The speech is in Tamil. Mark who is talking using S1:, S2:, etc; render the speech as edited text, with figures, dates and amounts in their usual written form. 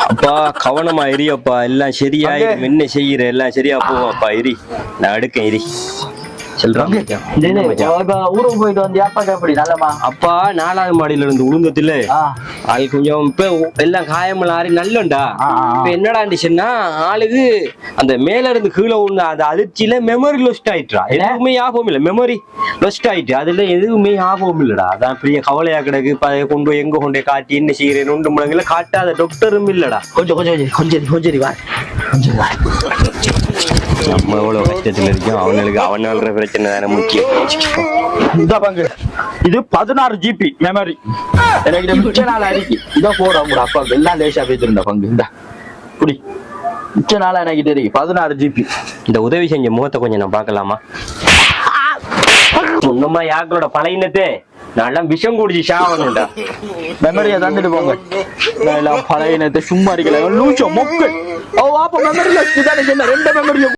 S1: அப்பா கவனமா எரியப்பா, எல்லாம் சரியாயிரும். என்ன செய்யற எல்லாம் சரியா போவாப்பா, எரி. நான் எடுக்கேன், எரி.
S2: ஊருக்கு போயிட்டு வந்து அப்பாக்கு எப்படி நல்லமா?
S1: அப்பா 4வது மாடியில இருந்து உளுந்தத்துல அது கொஞ்சம் இப்ப எல்லாம் காயமலாரி நல்லண்டா. இப்ப என்னடா இருந்துச்சுன்னா ஆளுக்கு அந்த மேல இருந்து கீழே உள்ள அந்த அதிர்ச்சியில மெமரி லொஸ்ட் ஆயிட்டா. எதுவுமே ஞாபகம் இல்ல, மெமரி லொஸ்ட் ஆயிட்டு. அதுல எதுவுமே ஞாபகம் இல்லடா. அதான் பெரிய கவலையா கிடக்கு. கொண்டு போய் எங்க கொண்டே காட்டி என்ன செய்யறேன் ஒன்று முழங்குல காட்டாத டாக்டரும் இல்லடா.
S2: கொஞ்சம் வா.
S1: நம்ம எவ்வளவு கஷ்டத்துல இருக்கோம், அவனுக்கு பிரச்சனை தானே முக்கியம்.
S2: இந்த பங்கு இது 16 GB மெமரி. எனக்கு மிச்ச நாள் அடிக்கி இதை போட கூட அப்பாவுக்கு எல்லாம் லேசா பேசிருந்த பங்கு. இந்த குடி மிச்ச நாளா எனக்கு தெரியும் 16 GB.
S1: இந்த உதவி செஞ்ச முகத்தை கொஞ்சம் நான் பார்க்கலாமா? முன்னமா யாக்களோட பழையினத்தே நான் விஷம் குடிச்சு சாவணும்டா.
S2: மெமரியை தந்துட்டு போங்க. பழையினத்தை சும்மா இருக்கல லூச்சோ மொக்கு. ஓ அப்ப மெமரியில 2 மெமரியும்